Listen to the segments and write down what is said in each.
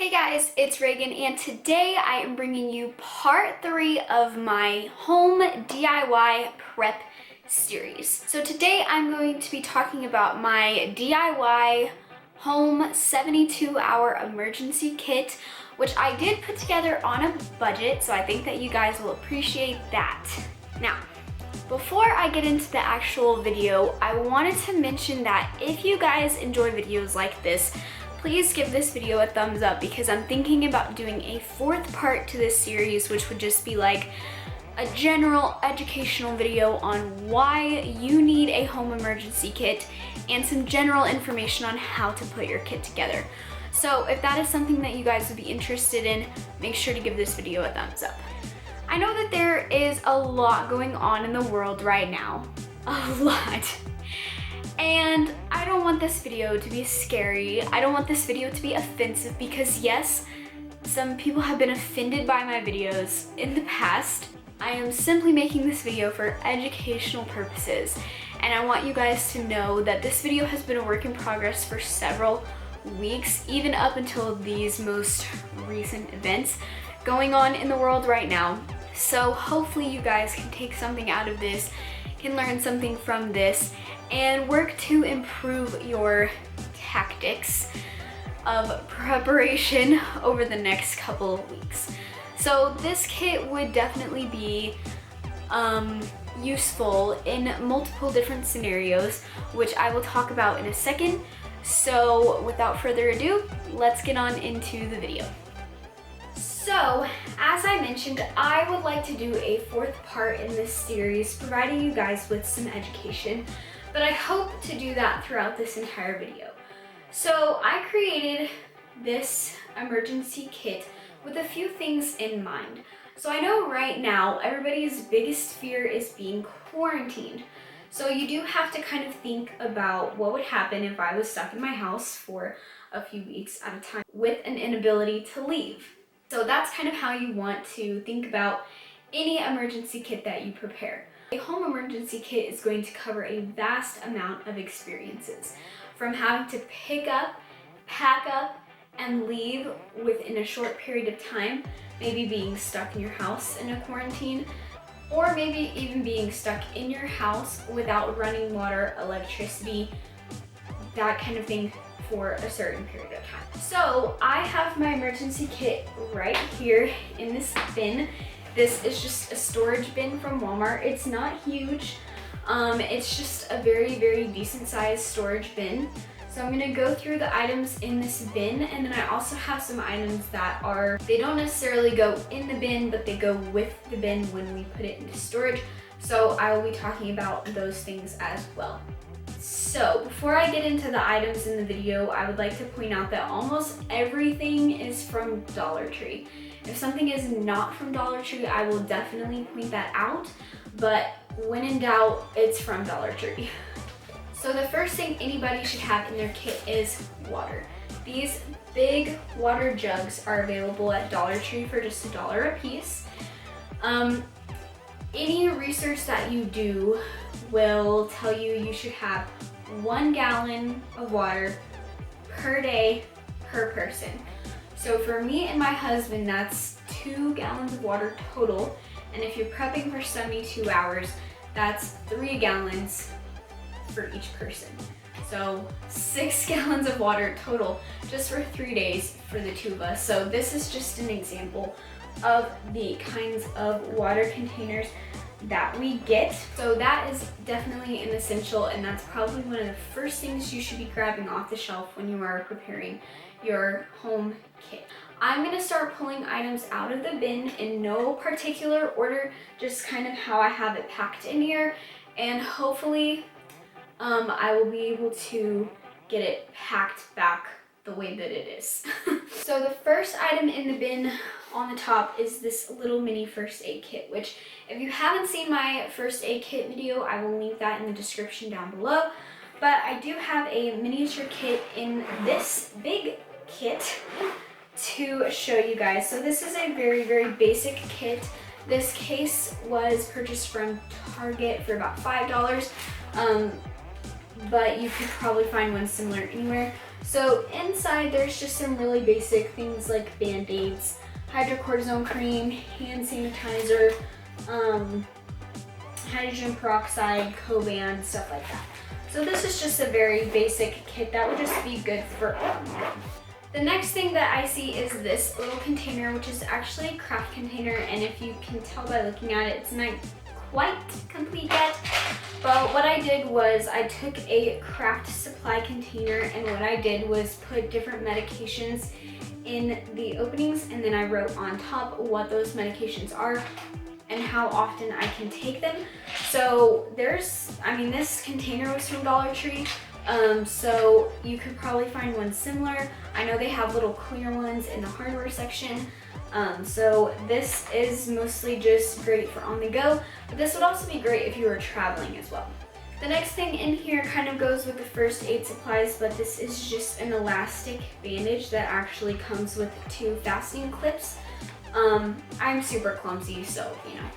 Hey guys, it's Reagan and today I am bringing you part 3 of my home DIY prep series. So today I'm going to be talking about my DIY home 72-hour emergency kit, which I did put together on a budget, so I think that you guys will appreciate that. Now, before I get into the actual video, I wanted to mention that if you guys enjoy videos like this, please give this video a thumbs up because I'm thinking about doing a 4th part to this series, which would just be like a general educational video on why you need a home emergency kit and some general information on how to put your kit together. So if that is something that you guys would be interested in, make sure to give this video a thumbs up. I know that there is a lot going on in the world right now, a lot. And I don't want this video to be scary. I don't want this video to be offensive because yes, some people have been offended by my videos in the past. I am simply making this video for educational purposes. And I want you guys to know that this video has been a work in progress for several weeks, even up until these most recent events going on in the world right now. So hopefully you guys can take something out of this, can learn something from this, and work to improve your tactics of preparation over the next couple of weeks. So this kit would definitely be useful in multiple different scenarios, which I will talk about in a second. So without further ado, let's get on into the video. So, as I mentioned, I would like to do a 4th part in this series, providing you guys with some education, but I hope to do that throughout this entire video. So, I created this emergency kit with a few things in mind. So I know right now, everybody's biggest fear is being quarantined. So you do have to kind of think about what would happen if I was stuck in my house for a few weeks at a time with an inability to leave. So that's kind of how you want to think about any emergency kit that you prepare. A home emergency kit is going to cover a vast amount of experiences, from having to pick up, pack up, and leave within a short period of time, maybe being stuck in your house in a quarantine, or maybe even being stuck in your house without running water, electricity, that kind of thing, for a certain period of time. So I have my emergency kit right here in this bin. This is just a storage bin from Walmart. It's not huge. It's just a very, very decent sized storage bin. So I'm gonna go through the items in this bin, and then I also have some items that they don't necessarily go in the bin, but they go with the bin when we put it into storage. So I will be talking about those things as well. So before I get into the items in the video, I would like to point out that almost everything is from Dollar Tree. If something is not from Dollar Tree, I will definitely point that out, but when in doubt, it's from Dollar Tree. So the first thing anybody should have in their kit is water. These big water jugs are available at Dollar Tree for just $1 a piece. Any research that you do will tell you should have 1 gallon of water per day per person. So for me and my husband, that's 2 gallons of water total. And if you're prepping for 72 hours, that's 3 gallons for each person. So 6 gallons of water total just for 3 days for the 2 of us. So this is just an example of the kinds of water containers that we get. So that is definitely an essential, and that's probably one of the first things you should be grabbing off the shelf when you are preparing your home kit. I'm gonna start pulling items out of the bin in no particular order, just kind of how I have it packed in here, and hopefully I will be able to get it packed back the way that it is. So the first item in the bin on the top is this little mini first aid kit, which if you haven't seen my first aid kit video, I will link that in the description down below. But I do have a miniature kit in this big kit to show you guys. So this is a very, very basic kit. This case was purchased from Target for about $5. But you could probably find one similar anywhere. So inside there's just some really basic things like Band-Aids, hydrocortisone cream, hand sanitizer, hydrogen peroxide, Coban, stuff like that. So this is just a very basic kit that would just be good for everyone. The next thing that I see is this little container, which is actually a craft container, and if you can tell by looking at it, it's not quite complete yet. But what I did was I took a craft supply container, and what I did was put different medications in the openings, and then I wrote on top what those medications are and how often I can take them. So this container was from Dollar Tree, so you could probably find one similar. I know they have little clear ones in the hardware section. So this is mostly just great for on the go, but this would also be great if you were traveling as well. The next thing in here kind of goes with the first aid supplies, but this is just an elastic bandage that actually comes with 2 fastening clips. I'm super clumsy, so, you know.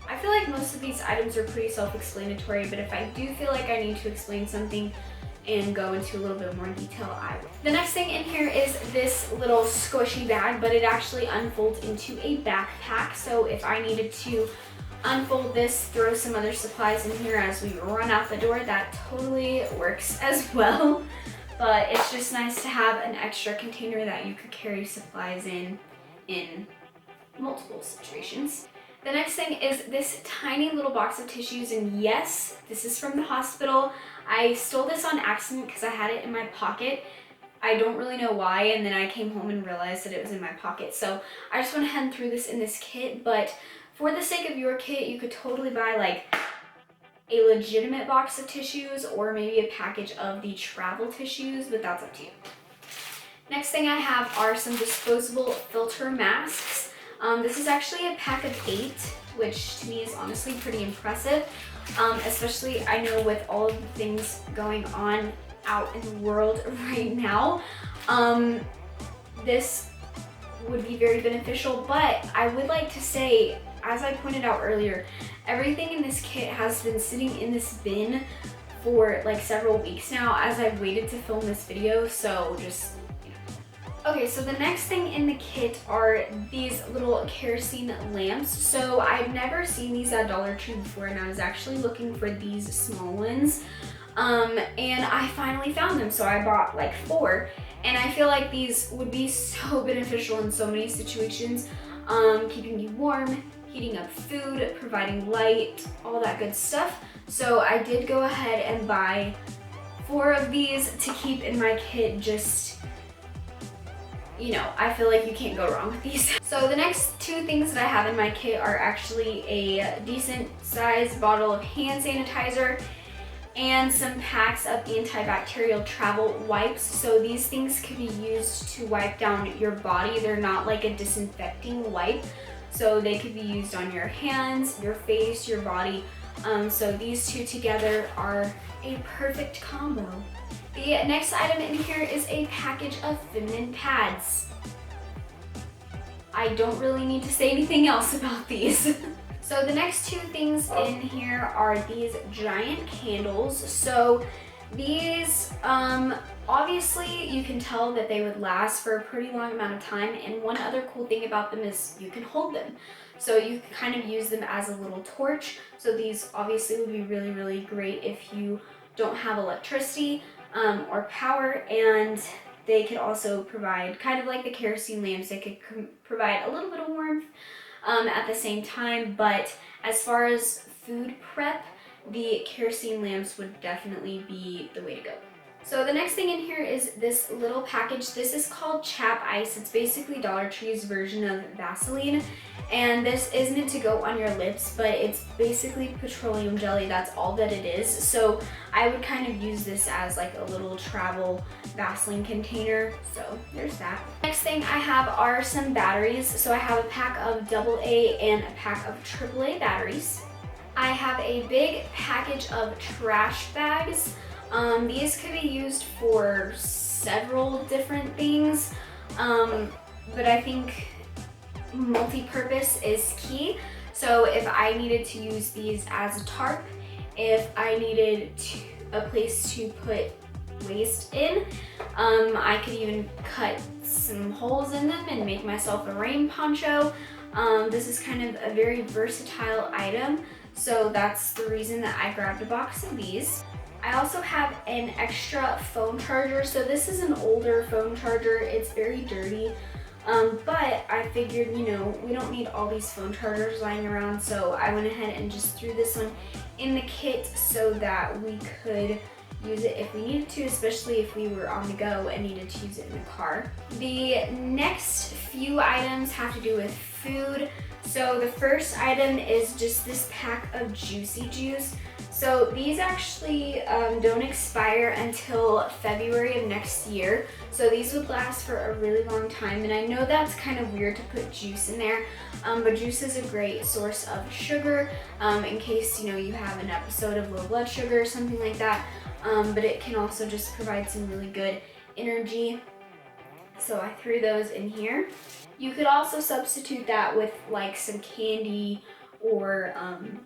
I feel like most of these items are pretty self-explanatory, but if I do feel like I need to explain something and go into a little bit more detail, I will. The next thing in here is this little squishy bag, but it actually unfolds into a backpack. So if I needed to unfold this, throw some other supplies in here as we run out the door, that totally works as well. But it's just nice to have an extra container that you could carry supplies in multiple situations. The next thing is this tiny little box of tissues, and yes, this is from the hospital. I stole this on accident because I had it in my pocket. I don't really know why, and then I came home and realized that it was in my pocket. So I just went ahead and threw this in this kit, but for the sake of your kit, you could totally buy like a legitimate box of tissues or maybe a package of the travel tissues, but that's up to you. Next thing I have are some disposable filter masks. This is actually a pack of 8, which to me is honestly pretty impressive, especially I know with all of the things going on out in the world right now. This would be very beneficial, but I would like to say, as I pointed out earlier, everything in this kit has been sitting in this bin for like several weeks now as I've waited to film this video, so just okay, so the next thing in the kit are these little kerosene lamps. So I've never seen these at Dollar Tree before, and I was actually looking for these small ones. And I finally found them, so I bought like 4. And I feel like these would be so beneficial in so many situations, keeping you warm, heating up food, providing light, all that good stuff. So I did go ahead and buy 4 of these to keep in my kit. Just, you know, I feel like you can't go wrong with these. So the next 2 things that I have in my kit are actually a decent sized bottle of hand sanitizer and some packs of antibacterial travel wipes. So these things can be used to wipe down your body. They're not like a disinfecting wipe. So they could be used on your hands, your face, your body. So these 2 together are a perfect combo. The next item in here is a package of feminine pads. I don't really need to say anything else about these. So the next 2 things in here are these giant candles. So these, obviously you can tell that they would last for a pretty long amount of time, and one other cool thing about them is you can hold them. So you can kind of use them as a little torch. So these obviously would be really, really great if you don't have electricity or power, and they could also provide, kind of like the kerosene lamps, they could provide a little bit of warmth at the same time. But as far as food prep, the kerosene lamps would definitely be the way to go. So the next thing in here is this little package. This is called Chap Ice. It's basically Dollar Tree's version of Vaseline. And this is meant to go on your lips, but it's basically petroleum jelly. That's all that it is. So I would kind of use this as like a little travel Vaseline container. So there's that. Next thing I have are some batteries. So I have a pack of AA and a pack of AAA batteries. I have a big package of trash bags. These could be used for several different things, but I think multi-purpose is key. So if I needed to use these as a tarp, if I needed a place to put waste in. I could even cut some holes in them and make myself a rain poncho. This is kind of a very versatile item, so that's the reason that I grabbed a box of these. I also have an extra phone charger. So this is an older phone charger. It's very dirty, but I figured, you know, we don't need all these phone chargers lying around, so I went ahead and just threw this one in the kit so that we could use it if we needed to, especially if we were on the go and needed to use it in the car. The next few items have to do with food. So the first item is just this pack of Juicy Juice. So these actually don't expire until February of next year. So these would last for a really long time. And I know that's kind of weird to put juice in there, but juice is a great source of sugar in case, you know, you have an episode of low blood sugar or something like that. But it can also just provide some really good energy. So I threw those in here. You could also substitute that with like some candy or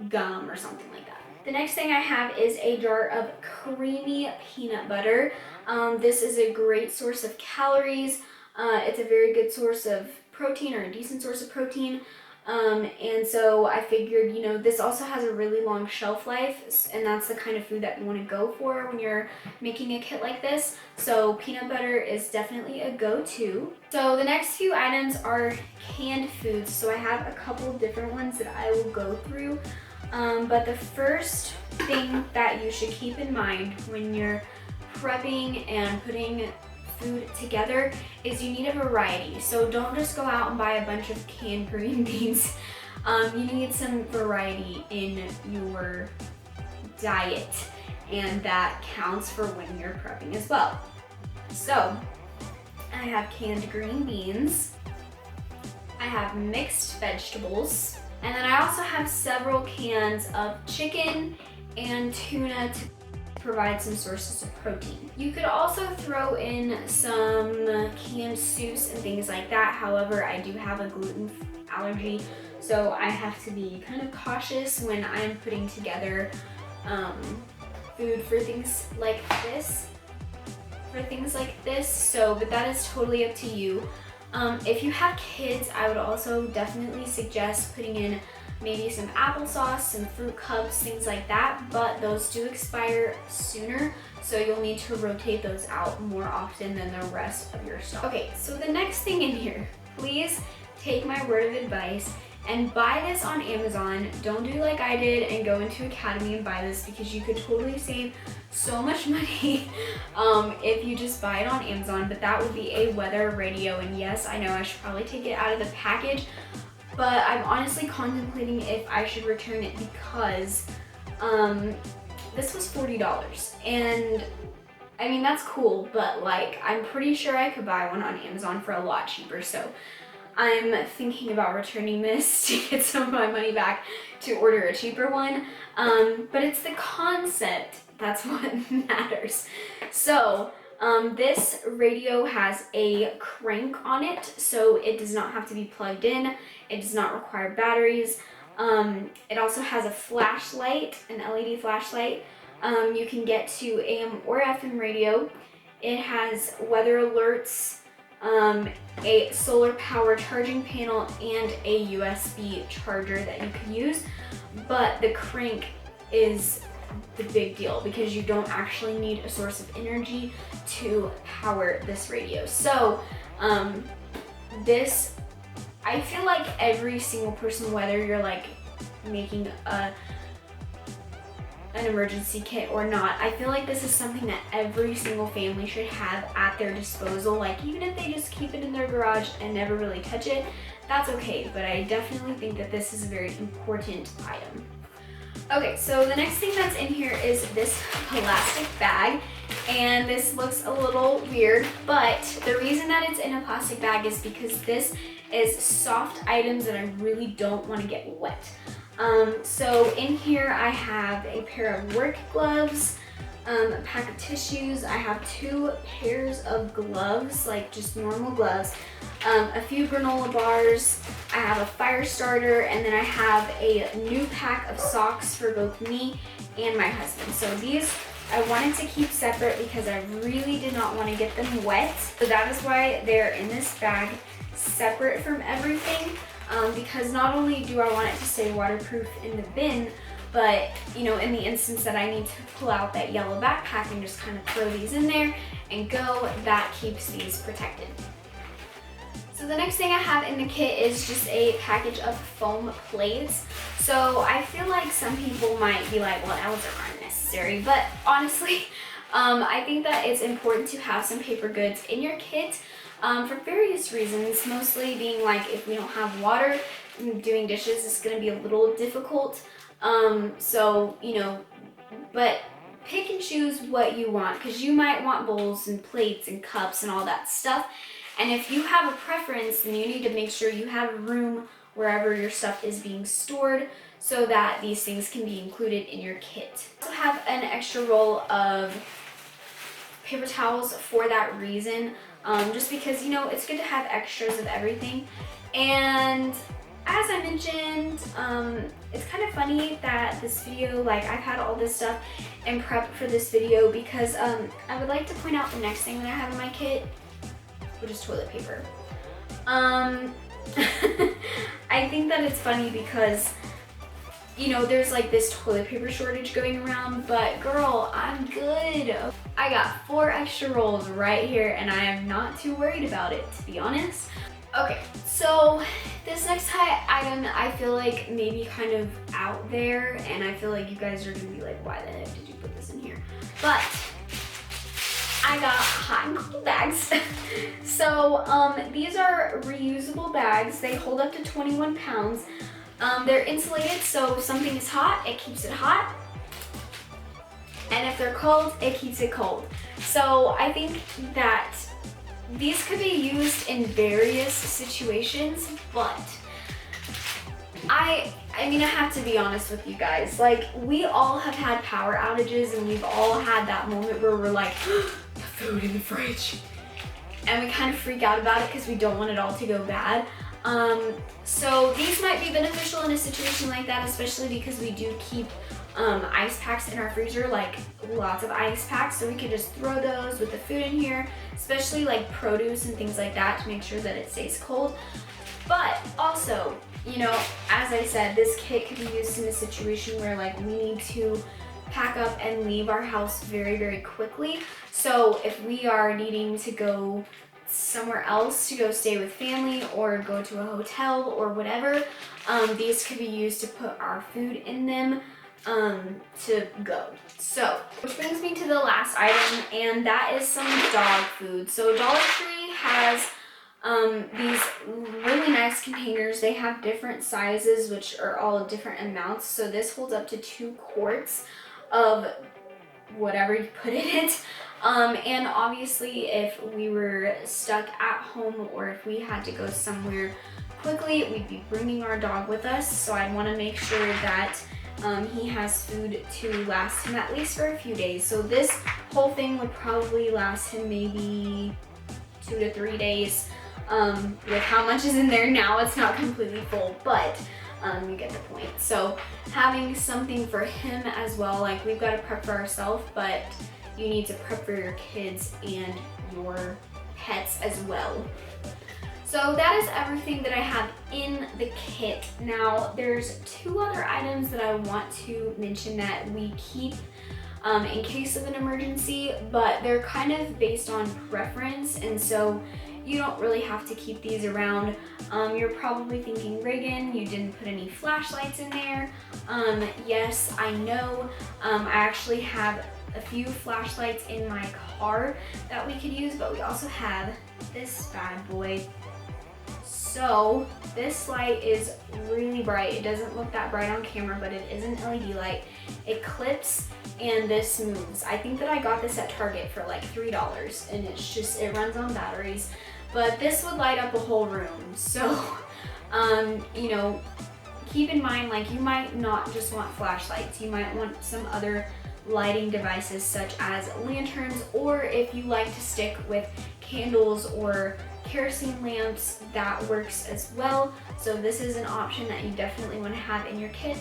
gum or something like that. The next thing I have is a jar of creamy peanut butter. This is a great source of calories. It's a very good source of protein, or a decent source of protein. And so I figured, you know, this also has a really long shelf life, and that's the kind of food that you want to go for when you're making a kit like this. So peanut butter is definitely a go-to. So the next few items are canned foods. So I have a couple different ones that I will go through. But the first thing that you should keep in mind when you're prepping and putting food together is you need a variety. So don't just go out and buy a bunch of canned green beans. You need some variety in your diet, and that counts for when you're prepping as well. So I have canned green beans, I have mixed vegetables, and then I also have several cans of chicken and tuna to provide some sources of protein. You could also throw in some canned soups and things like that. However, I do have a gluten allergy, so I have to be kind of cautious when I'm putting together food for things like this. So, but that is totally up to you. If you have kids, I would also definitely suggest putting in maybe some applesauce, some fruit cups, things like that, but those do expire sooner, so you'll need to rotate those out more often than the rest of your stuff. Okay, so the next thing in here, please take my word of advice and buy this on Amazon. Don't do like I did and go into Academy and buy this, because you could totally save so much money if you just buy it on Amazon. But that would be a weather radio, and yes, I know I should probably take it out of the package, but I'm honestly contemplating if I should return it, because this was $40, and I mean, that's cool, but like, I'm pretty sure I could buy one on Amazon for a lot cheaper. So I'm thinking about returning this to get some of my money back to order a cheaper one. But it's the concept that's what matters. So this radio has a crank on it, so it does not have to be plugged in. It does not require batteries. It also has a flashlight, an LED flashlight. You can get to AM or FM radio. It has weather alerts, a solar power charging panel, and a USB charger that you can use. But the crank is the big deal, because you don't actually need a source of energy to power this radio. So this, I feel like every single person, whether you're like making an emergency kit or not, I feel like this is something that every single family should have at their disposal. Like, even if they just keep it in their garage and never really touch it, that's okay, but I definitely think that this is a very important item. Okay, so the next thing that's in here is this plastic bag, and this looks a little weird, but the reason that it's in a plastic bag is because this is soft items that I really don't want to get wet. So in here I have a pair of work gloves, a pack of tissues, I have 2 pairs of gloves, like just normal gloves, a few granola bars, I have a fire starter, and then I have a new pack of socks for both me and my husband. So these I wanted to keep separate because I really did not want to get them wet. So that is why they're in this bag separate from everything, because not only do I want it to stay waterproof in the bin, but you know, in the instance that I need to pull out that yellow backpack and just kind of throw these in there and go, that keeps these protected. So the next thing I have in the kit is just a package of foam plates. So I feel like some people might be like, well, those aren't necessary, but honestly, I think that it's important to have some paper goods in your kit for various reasons, mostly being like if we don't have water, doing dishes is going to be a little difficult. So, you know, but pick and choose what you want, because you might want bowls and plates and cups and all that stuff. And if you have a preference, then you need to make sure you have room wherever your stuff is being stored so that these things can be included in your kit. I also have an extra roll of paper towels for that reason, just because, you know, it's good to have extras of everything. And as I mentioned, it's kind of funny that this video, like I've had all this stuff in prep for this video because I would like to point out the next thing that I have in my kit, which is toilet paper. I think that it's funny because, you know, there's like this toilet paper shortage going around, but girl, I'm good. I got 4 extra rolls right here and I am not too worried about it, to be honest. Okay, so this next item I feel like maybe kind of out there, and I feel like you guys are gonna be like, why the heck did you put this in here? But I got hot and cold bags. So these are reusable bags. They hold up to 21 pounds. They're insulated, so if something is hot, it keeps it hot. And if they're cold, it keeps it cold. So I think that these could be used in various situations, but I mean, I have to be honest with you guys. Like, we all have had power outages and we've all had that moment where we're like, the food in the fridge. And we kind of freak out about it because we don't want it all to go bad. So these might be beneficial in a situation like that, especially because we do keep ice packs in our freezer, like lots of ice packs, so we can just throw those with the food in here, especially like produce and things like that, to make sure that it stays cold. But also, you know, as I said, this kit could be used in a situation where like we need to pack up and leave our house very, very quickly. So if we are needing to go somewhere else to go stay with family or go to a hotel or whatever, these could be used to put our food in them to go. So, which brings me to the last item, and that is some dog food. So Dollar Tree has these really nice containers. They have different sizes, which are all different amounts. So this holds up to 2 quarts of whatever you put in it. And obviously if we were stuck at home or if we had to go somewhere quickly, we'd be bringing our dog with us. So I'd want to make sure that he has food to last him at least for a few days. So this whole thing would probably last him maybe 2 to 3 days. With how much is in there now, it's not completely full, but you get the point. So having something for him as well, like we've got to prep for ourselves, but you need to prep for your kids and your pets as well. So that is everything that I have in the kit. Now there's 2 other items that I want to mention that we keep in case of an emergency, but they're kind of based on preference, and so you don't really have to keep these around. You're probably thinking, Reagan, you didn't put any flashlights in there. Yes, I know. I actually have a few flashlights in my car that we could use, but we also have this bad boy. So this light is really bright. It doesn't look that bright on camera, but it is an LED light. It clips and this moves. I think that I got this at Target for like $3, and it runs on batteries, but this would light up a whole room. So, you know, keep in mind, like, you might not just want flashlights. You might want some other lighting devices such as lanterns, or if you like to stick with candles or kerosene lamps, that works as well. So this is an option that you definitely want to have in your kit.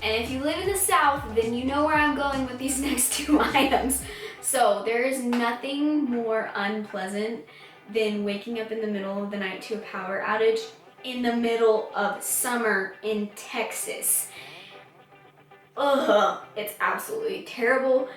And if you live in the South, then you know where I'm going with these next two items. So there is nothing more unpleasant than waking up in the middle of the night to a power outage in the middle of summer in Texas. Ugh, it's absolutely terrible.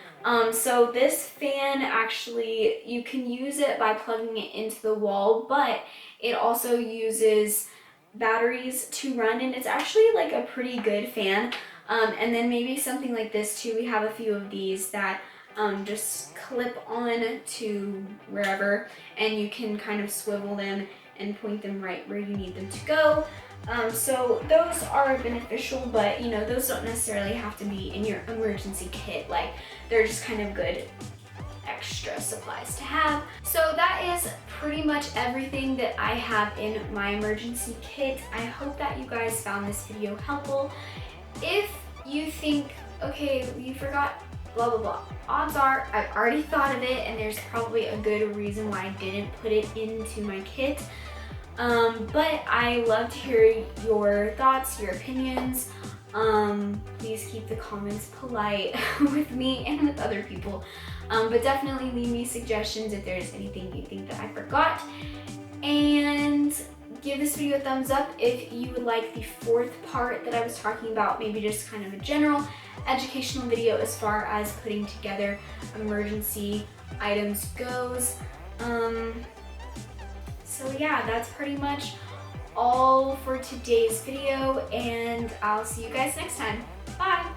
So this fan actually, you can use it by plugging it into the wall, but it also uses batteries to run, and it's actually like a pretty good fan. And then maybe something like this too. We have a few of these that just clip on to wherever, and you can kind of swivel them and point them right where you need them to go. So those are beneficial, but you know, those don't necessarily have to be in your emergency kit. Like, they're just kind of good extra supplies to have. So that is pretty much everything that I have in my emergency kit. I hope that you guys found this video helpful. If you think, okay, you forgot blah blah blah, odds are I've already thought of it and there's probably a good reason why I didn't put it into my kit. But I love to hear your thoughts, your opinions. Please keep the comments polite with me and with other people. But definitely leave me suggestions if there's anything you think that I forgot. And give this video a thumbs up if you would like the fourth part that I was talking about, maybe just kind of a general educational video as far as putting together emergency items goes. So yeah, that's pretty much all for today's video, and I'll see you guys next time. Bye!